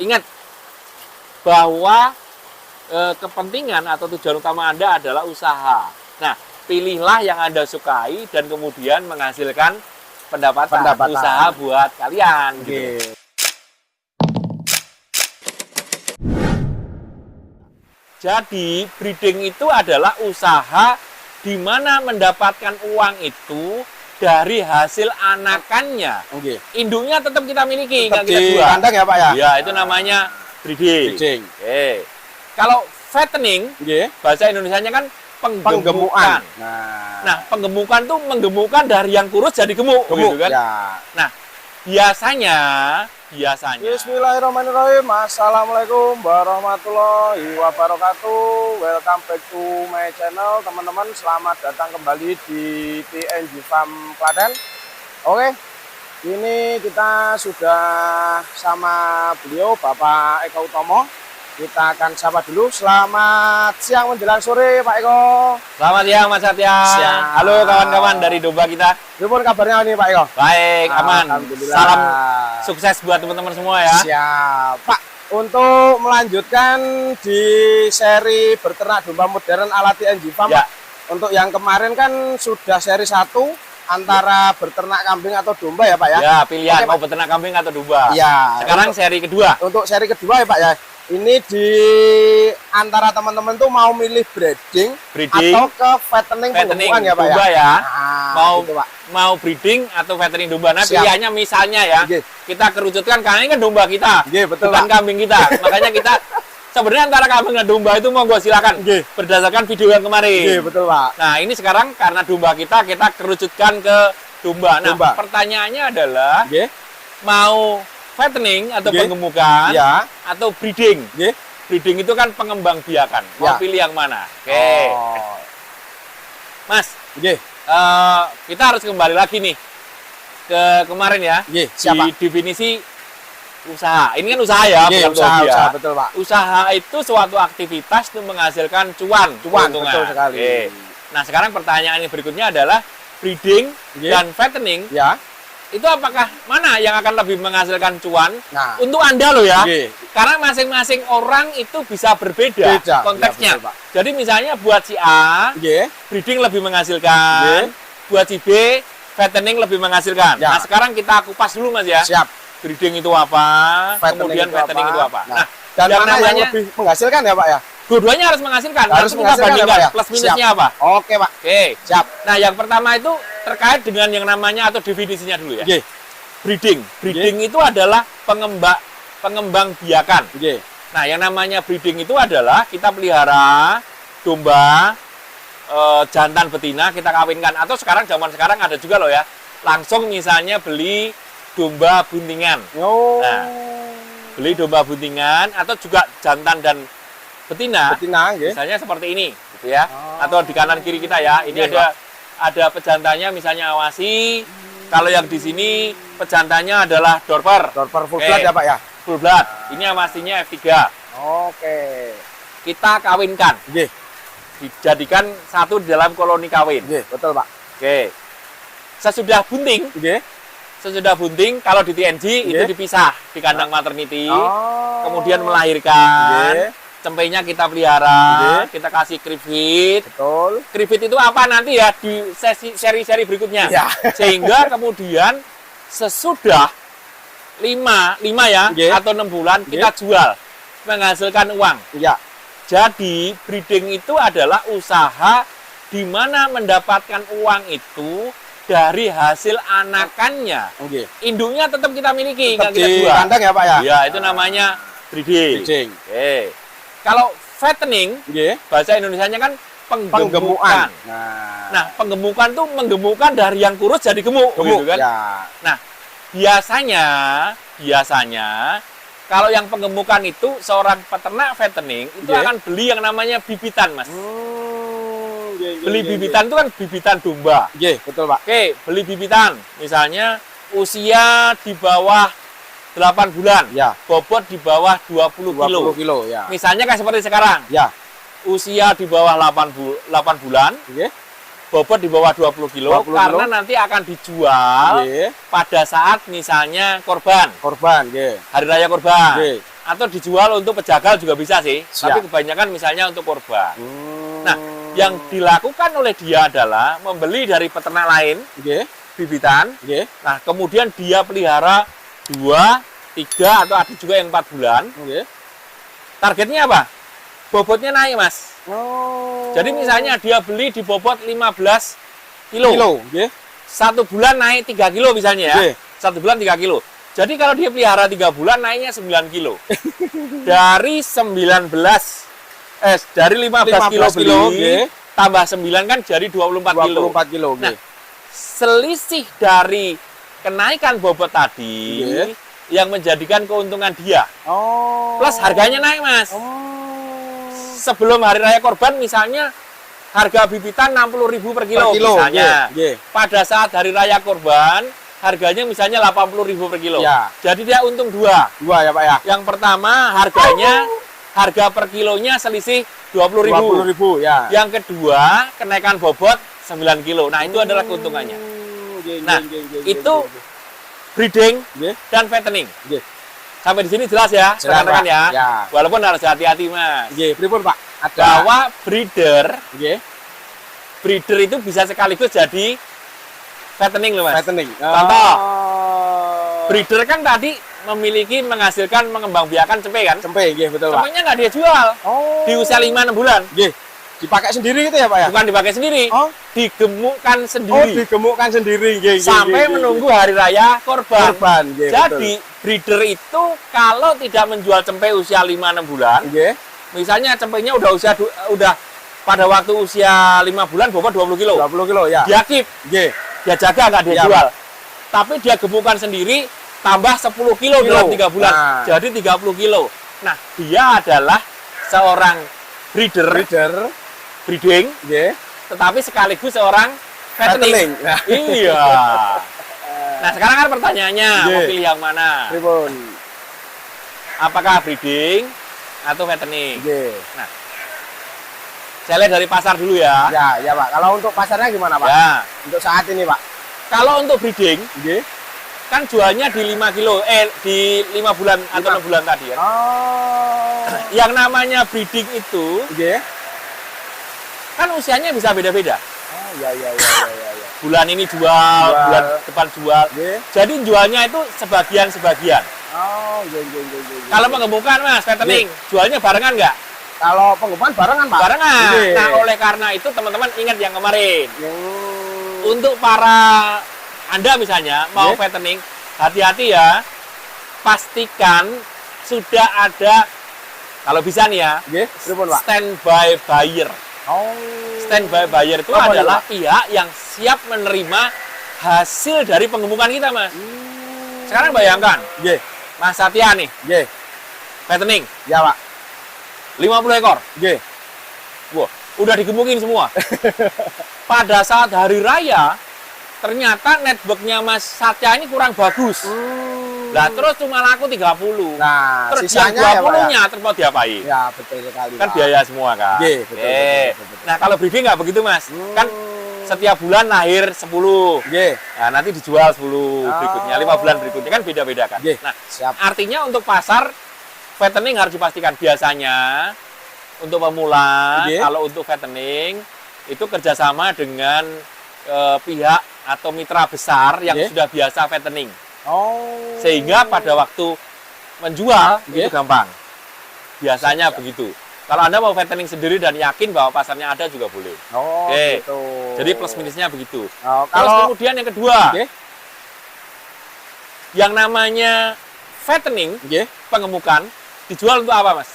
Ingat bahwa kepentingan atau tujuan utama Anda adalah usaha. Nah, pilihlah yang Anda sukai dan kemudian menghasilkan pendapatan. Usaha buat kalian. Gitu. Jadi, breeding itu adalah usaha di mana mendapatkan uang itu dari hasil anakannya. Induknya tetap kita miliki, nggak kita jual. Kandang ya Pak ya? Ya, itu namanya breeding. Kalau fattening, bahasa Indonesianya kan penggemukan. Nah, penggemukan tuh menggemukkan dari yang kurus jadi gemuk. Gitu kan? Nah, biasanya Bismillahirrahmanirrahim. Assalamualaikum warahmatullahi wabarakatuh. Welcome back to my channel, teman-teman. Selamat datang kembali di TNG Farm Klaten. Oke, ini kita sudah sama beliau, Bapak Eko Utomo. Kita akan sapa dulu. Selamat siang menjelang sore, Pak Eko. Selamat siang, Mas Satya. Halo kawan-kawan dari domba kita. Gimana kabarnya nih, Pak Eko? Baik, aman. Salam sukses buat teman-teman semua ya. Siap, Pak. Untuk melanjutkan di seri berternak domba modern ala TNG Farm, ya. Untuk yang kemarin kan sudah seri 1 antara berternak kambing atau domba ya, Pak ya? Ya, pilihan. Oke, mau berternak kambing atau domba. Ya. Sekarang seri kedua. Untuk seri kedua ya, Pak ya. Ini di antara teman-teman tuh mau milih breeding atau ke fattening penggemukan ya Pak domba ya. Mau gitu, Pak. Mau breeding atau fattening domba. Nah, pilihannya misalnya ya, kita kerucutkan karena ini kan domba kita, betul, bukan Pak. kambing kita. Makanya kita sebenarnya antara kambing dan domba itu mau gua silakan berdasarkan video yang kemarin. Betul, Pak. Nah, ini sekarang karena domba kita kerucutkan ke domba. Nah, pertanyaannya adalah mau fattening atau penggemukan atau breeding. Breeding itu kan pengembang biakan. Mau pilih yang mana? Oke. Mas, kita harus kembali lagi nih ke kemarin ya. Di definisi usaha. Ini kan usaha ya, bukan usaha, betul, Pak. Usaha itu suatu aktivitas untuk menghasilkan cuan, betul sekali. Nah, sekarang pertanyaan yang berikutnya adalah breeding dan fattening. Itu apakah mana yang akan lebih menghasilkan cuan untuk Anda loh ya? Karena masing-masing orang itu bisa berbeda konteksnya. Ya, betul, jadi misalnya buat si A, breeding lebih menghasilkan, buat si B, fattening lebih menghasilkan. Nah, sekarang kita kupas dulu Mas ya. Siap. Breeding itu apa, kemudian fattening itu apa. Nah, dan mana yang lebih menghasilkan ya Pak ya? Dua-duanya harus menghasilkan. Harus menghasilkan kita bandingkan ya, Pak, ya? plus minusnya apa. Oke, Pak. Siap. Nah, yang pertama itu terkait dengan yang namanya atau definisinya dulu ya. Breeding. Breeding itu adalah pengembang biakan. Nah, yang namanya breeding itu adalah kita pelihara domba jantan betina, kita kawinkan. Atau zaman sekarang ada juga loh ya. Langsung misalnya beli domba buntingan. Nah, beli domba buntingan atau juga jantan dan betina misalnya seperti ini gitu ya. Atau di kanan kiri kita ya. Ini ada pejantannya misalnya awasi. Kalau yang di sini pejantannya adalah dorper full blood ya Pak ya. Full blood. Ini awasinya F3. Kita kawinkan. Dijadikan satu di dalam koloni kawin. Betul Pak. Sesudah bunting. Sesudah bunting kalau di TNG itu dipisah di kandang maternity. Kemudian melahirkan. Cempenya kita pelihara, kita kasih crib feed. Betul. Crib feed itu apa nanti ya di seri-seri berikutnya. Sehingga kemudian sesudah 5 ya atau 6 bulan kita jual menghasilkan uang. Jadi breeding itu adalah usaha di mana mendapatkan uang itu dari hasil anakannya. Induknya tetap kita miliki, nggak kita jual. Kandang ya Pak ya? Ya, itu namanya breeding. Kalau fattening, bahasa Indonesianya kan penggemukan. Nah, penggemukan tuh menggemukkan dari yang kurus jadi gemuk, gitu kan? Nah, biasanya kalau yang penggemukan itu seorang peternak fattening itu akan beli yang namanya bibitan, Mas. Beli bibitan itu kan bibitan domba. Betul Pak. Beli bibitan, misalnya usia di bawah 8 bulan, bobot di bawah 20 kilo. Misalnya kayak seperti sekarang. Usia di bawah 8 bulan, bobot di bawah 20 kilo, karena nanti akan dijual pada saat misalnya korban. Hari raya korban. atau dijual untuk pejagal juga bisa sih. Siap. Tapi kebanyakan misalnya untuk korban. Nah, yang dilakukan oleh dia adalah membeli dari peternak lain, bibitan. Nah, kemudian dia pelihara 2, 3, atau ada juga yang 4 bulan. Targetnya apa? Bobotnya naik, Mas. Jadi misalnya dia beli di bobot 15 kilo. 1 bulan naik 3 kilo misalnya ya. 1 bulan 3 kilo. Jadi kalau dia pelihara 3 bulan naiknya 9 kilo. Dari 15 kilo beli, tambah 9 kan jadi 24 kilo. Nah, selisih dari kenaikan bobot tadi yang menjadikan keuntungan dia. Plus harganya naik, Mas. Sebelum hari raya korban misalnya harga bibitan 60.000 per kilo misalnya. Pada saat hari raya korban harganya misalnya 80.000 per kilo. Jadi dia untung 2 ya Pak ya. Yang pertama harga per kilonya selisih 20.000 ya. Yang kedua kenaikan bobot 9 kilo. Nah, itu adalah keuntungannya. Nah, itu breeding dan fattening. Sampai di sini jelas ya, rekan-rekan ya. Walaupun harus hati-hati, Mas. Pripun Pak? Bahwa breeder itu bisa sekaligus jadi fattening loh, Mas. Contoh, breeder kan tadi menghasilkan mengembangbiakan cempe kan? Betul Pak. Cempenya nggak dia jual di usia 5-6 bulan. Dipakai sendiri gitu ya Pak ya? Bukan dipakai sendiri, digemukkan sendiri. Digemukkan sendiri. Sampai menunggu hari raya korban. Jadi betul. breeder itu kalau tidak menjual cempe usia 5-6 bulan, misalnya cempenya udah pada waktu usia 5 bulan bobot 20 kilo. 20 kilo ya. Dia keep. Dia jaga nggak dia jual. Tapi dia gemukkan sendiri tambah 10 kilo dalam 3 bulan. Nah. Jadi 30 kilo. Nah, dia adalah seorang breeding, tetapi sekaligus seorang fattening. Iya. Nah, sekarang kan pertanyaannya, mau pilih yang mana? Apakah breeding atau fattening? Nah, saya lihat dari pasar dulu ya. Ya Pak. Kalau untuk pasarnya gimana Pak? Untuk saat ini Pak. Kalau untuk breeding, kan jualnya di 5 kilo, di 5 bulan atau 6 bulan tadi ya. Yang namanya breeding itu, kan usianya bisa beda-beda. Ya. Bulan ini jual, bulan depan jual. Jadi jualnya itu sebagian-sebagian. Kalau pengemukan, Mas, fattening, jualnya barengan nggak? Kalau pengemukan barengan Pak? Barengan. Nah, oleh karena itu teman-teman ingat yang kemarin. Untuk para Anda misalnya mau fattening, hati-hati ya. Pastikan sudah ada, kalau bisa nih ya, standby buyer. Standby buyer itu adalah pihak yang siap menerima hasil dari pengemukan kita, Mas. Sekarang bayangkan, Mas Satya nih, fattening. Ya Pak. 50 ekor. Wah, udah digemukin semua. Pada saat hari raya, ternyata networknya Mas Satya ini kurang bagus. Lah terus cuma laku 30. Nah, terus yang 20-nya terus mau diapain? Ya, betul sekali. Kan biaya semua kan. Betul. Nah, kalau breeding nggak begitu, Mas. Kan setiap bulan lahir 10. Nah, nanti dijual 10 berikutnya, 5 bulan berikutnya kan beda-beda kan. Nah, artinya untuk pasar fattening harus dipastikan biasanya untuk pemula, kalau untuk fattening itu kerjasama dengan pihak atau mitra besar yang sudah biasa fattening. Sehingga pada waktu menjual itu gampang. Biasanya begitu. Kalau Anda mau fattening sendiri dan yakin bahwa pasarnya ada juga boleh. Gitu. Jadi plus minusnya begitu. Kalau terus kemudian yang kedua, yang namanya fattening, pengemukan, dijual untuk apa, Mas?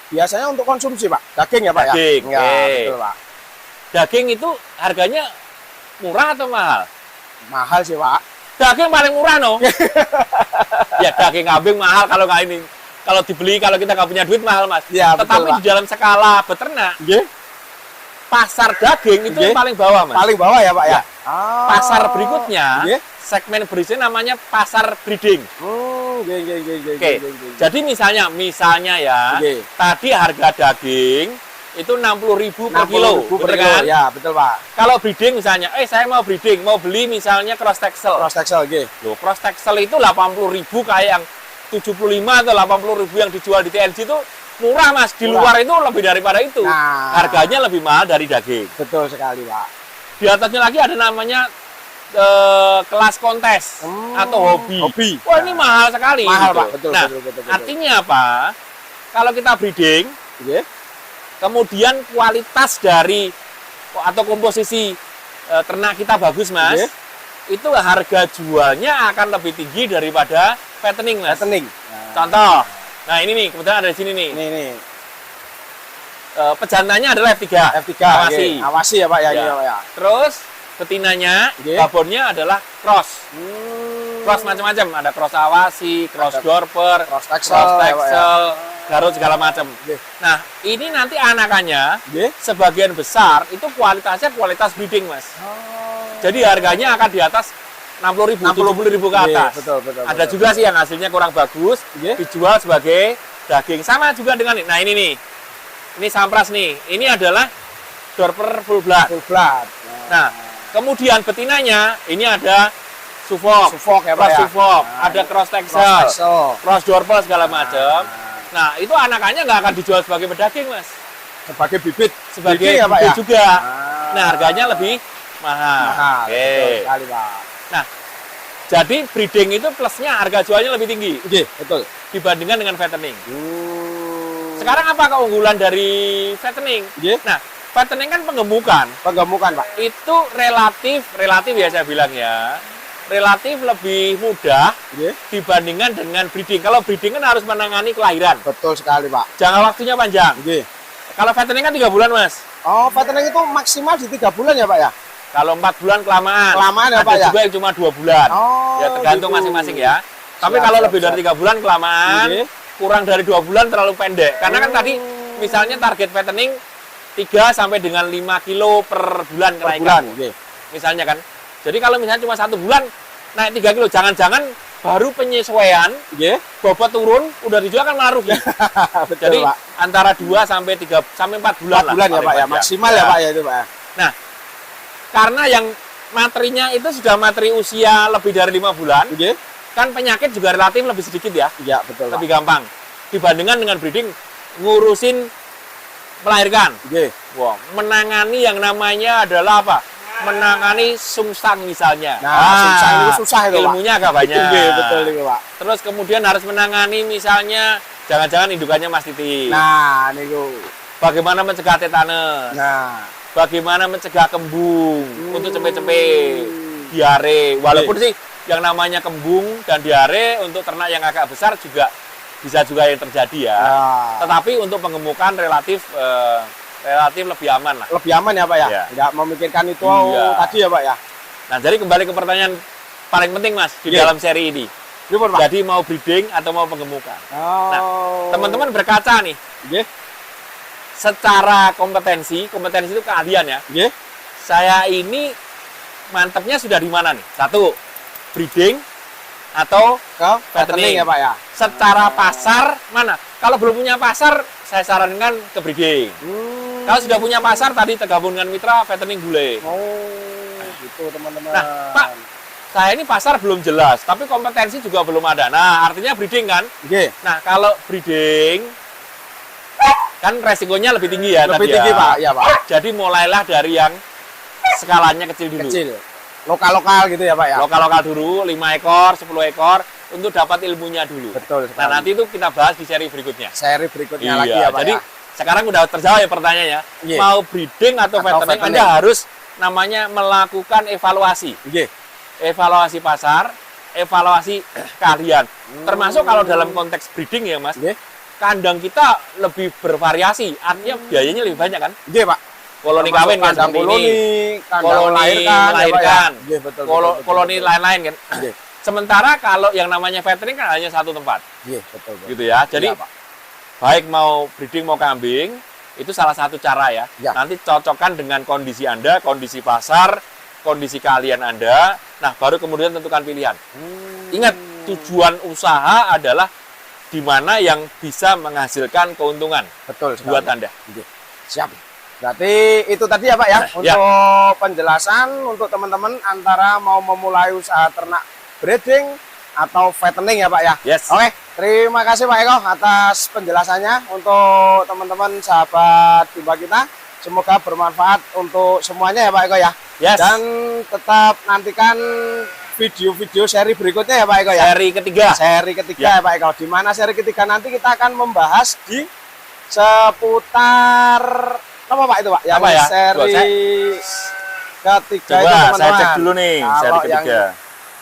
Biasanya untuk konsumsi, Pak. Daging ya, Pak? Daging. Ya, betul, Pak. Daging itu harganya murah atau mahal? Mahal sih, Pak. Daging paling murah, no? Ya, daging kambing mahal kalau nggak ini. Kalau dibeli, kalau kita nggak punya duit, mahal, Mas. Ya, tetapi betul, di dalam skala beternak, pasar daging itu yang paling bawah, Mas. Paling bawah ya, Pak? Ya. Pasar berikutnya, segmen berikutnya namanya pasar breeding. Jadi misalnya ya, tadi harga daging itu 60.000 per kilo, betul kan? Ya, betul, Pak. Kalau breeding misalnya, saya mau breeding, mau beli misalnya cross texel. Cross texel, Loh, cross texel itu 80.000 kayak yang 75 atau 80.000 yang dijual di TNG itu murah Mas. Di luar itu lebih daripada itu. Nah, harganya lebih mahal dari daging. betul sekali Pak. Di atasnya lagi ada namanya kelas kontes atau hobi. Wah, ini mahal sekali. Mahal gitu. Pak, betul, Nah, betul. artinya apa? Kalau kita breeding, Nggih. kemudian kualitas dari atau komposisi ternak kita bagus Mas, Nggih. itu harga jualnya akan lebih tinggi daripada fattening Mas. Fattening. Contoh, nah ini nih, kebetulan ada di sini nih. Nih. Pejantannya adalah F3. F3. Awasi. Awasi ya Pak ya, Ya. ini ya Pak ya. Terus betinanya, Nggih. babonnya adalah cross. Cross macam-macam, ada cross awasi, cross Ada dorper, cross texel, cross ya, Pak, ya. texel, garut segala macam. Nggih. Nah, ini nanti anakannya Nggih. sebagian besar itu kualitasnya kualitas breeding, Mas. Jadi harganya akan di atas 60.000, 70.000 ke atas. Betul. Ada juga sih yang hasilnya kurang bagus, Nggih. dijual sebagai daging. Sama juga dengan nah ini nih. Ini sampras nih. Ini adalah dorper full blood. Full blood. Nah, kemudian betinanya ini ada suffolk, Suffolk ya Pak cross ya. suffolk, Nah, ada cross Cross texel, texel. cross dorper segala macam. Nah, itu anakannya nggak akan dijual sebagai pedaging, Mas. Sebagai bibit. Sebagai Bibit ya, Pak, bibit ya? juga. Ah. Nah, harganya lebih mahal. Mahal. Oke. Betul sekali Pak. Nah, jadi breeding itu plusnya harga jualnya lebih tinggi Nggih, betul. dibandingkan dengan fattening. Sekarang apa keunggulan dari fattening? Nggih. Nah, fattening kan penggemukan. Penggemukan Pak. Itu relatif ya saya bilang ya, relatif lebih mudah Nggih. dibandingkan dengan breeding. Kalau breeding kan harus menangani kelahiran, Betul sekali Pak. jangka waktunya panjang. Nggih. Kalau fattening kan 3 bulan Mas. Oh, fattening itu maksimal di 3 bulan ya Pak ya? Kalau 4 bulan kelamaan. Kelamaan ya, Ada Pak, ya? juga yang cuma 2 bulan. Oh, Ya tergantung gitu. masing-masing ya. Tapi Siap, kalau siap, lebih dari 3 bulan kelamaan, Nggih. kurang dari 2 bulan terlalu pendek. Karena kan tadi misalnya target fattening 3 sampai dengan 5 kilo per bulan Per kenaikan. bulan. Nggih. Misalnya kan. Jadi kalau misalnya cuma 1 bulan naik 3 kilo, jangan-jangan baru penyesuaian, Nggih. bobot turun, udah dijual kan malah rugi. Betul Jadi Pak. antara 2 sampai 3 sampai 4 bulan 4 bulan ya paling Pak ya, panjang. maksimal ya Pak ya itu Pak ya. Nah, karena yang materinya itu sudah materi usia lebih dari 5 bulan, Nggih. kan penyakit juga relatif lebih sedikit ya, Iya, betul Pak. lebih gampang dibandingkan dengan breeding ngurusin melahirkan. Nggih. Wah, menangani yang namanya adalah apa? Menangani sungsang misalnya. Nah, sungsang itu susah itu, Pak. Ilmunya agak banyak. Nggih, betul itu Pak. Terus kemudian harus menangani misalnya jangan-jangan indukannya mastiti. Nah, niku. Bagaimana mencegah tetanus? Nah, Bagaimana mencegah kembung untuk cepet-cepet, diare. Walaupun sih yang namanya kembung dan diare untuk ternak yang agak besar juga bisa juga yang terjadi ya. nah. Tetapi untuk pengemukan relatif lebih aman lah. Lebih aman ya Pak ya? Iya. Nggak memikirkan itu Iya. tadi ya Pak ya? Nah, jadi kembali ke pertanyaan paling penting Mas di Iya. dalam seri ini. Pripun Pak? Jadi mau breeding atau mau pengemukan. Oh. Teman-teman berkaca nih, Nggih. secara kompetensi itu keahlian ya. Nggih. Saya ini mantepnya sudah di mana nih? Satu, breeding atau Ke fattening ya Pak ya? secara pasar mana? Kalau belum punya pasar, saya sarankan ke breeding. Kalau sudah punya pasar, tadi tergabung dengan mitra, fattening boleh. Oh, gitu teman-teman. Nah, Pak, saya ini pasar belum jelas, tapi kompetensi juga belum ada. Nah, artinya breeding kan? Nggih. Nah, kalau breeding, kan resikonya lebih tinggi ya Lebih tadi tinggi ya. Pak, ya Pak. Jadi mulailah dari yang skalanya kecil dulu. Kecil. Lokal-lokal gitu ya Pak ya? Lokal-lokal dulu, 5 ekor, 10 ekor, untuk dapat ilmunya dulu. Betul sekali. Nah, nanti itu kita bahas di seri berikutnya. Seri berikutnya Iya, lagi ya Pak jadi ya? sekarang udah terjawab ya pertanyaannya. Iya. Mau breeding atau fattening, fattening. Anda harus namanya melakukan evaluasi. Nggih. Evaluasi pasar, evaluasi keahlian. Termasuk kalau dalam konteks breeding ya Mas, Nggih. kandang kita lebih bervariasi, artinya biayanya lebih banyak kan? Nggih Pak. Koloni Termasuk kawin kan kandang seperti koloni, ini, kandang koloni melahirkan, melahirkan, ya, Pak, ya? Nggih, betul, betul, koloni betul. lain-lain kan. Nggih. Sementara kalau yang namanya fattening kan hanya satu tempat, Nggih, betul. gitu ya. Jadi Iya, Pak. baik mau breeding mau kambing itu salah satu cara ya. Ya. Nanti cocokkan dengan kondisi Anda, kondisi pasar, kondisi keahlian Anda. Nah, baru kemudian tentukan pilihan. Ingat, tujuan usaha adalah di mana yang bisa menghasilkan keuntungan Betul sekali. buat Anda. Nggih. Siap. Berarti itu tadi ya Pak ya, Ya. untuk penjelasan untuk teman-teman antara mau memulai usaha ternak breeding atau fattening ya Pak ya. Yes. Oke, terima kasih Pak Eko atas penjelasannya untuk teman-teman sahabat domba kita. Semoga bermanfaat untuk semuanya ya Pak Eko ya. Yes. Dan tetap nantikan video-video seri berikutnya ya Pak Eko ya. Seri ketiga. Seri ketiga ya Pak Eko. Di mana seri ketiga nanti kita akan membahas di seputar apa Pak itu Pak? Yang apa ya? seri ketiga Coba itu teman-teman. saya cek dulu nih Kalau seri ketiga. yang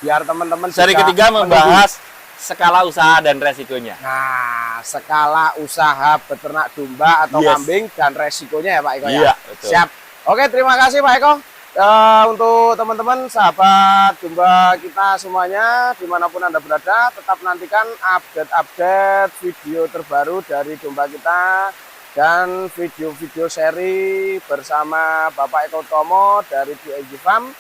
biar teman-teman Seri juga ketiga menunggu. membahas skala usaha dan resikonya. Nah, skala usaha beternak domba atau Yes. kambing dan resikonya ya Pak Eko ya. Iya, betul. Siap. Oke, terima kasih Pak Eko. Untuk teman-teman sahabat domba kita semuanya dimanapun Anda berada, tetap nantikan update-update video terbaru dari domba kita dan video-video seri bersama Bapak Eko Utomo dari TNG Farm.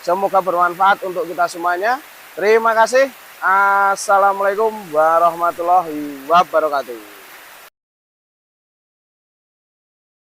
Semoga bermanfaat untuk kita semuanya. Terima kasih. Assalamualaikum warahmatullahi wabarakatuh.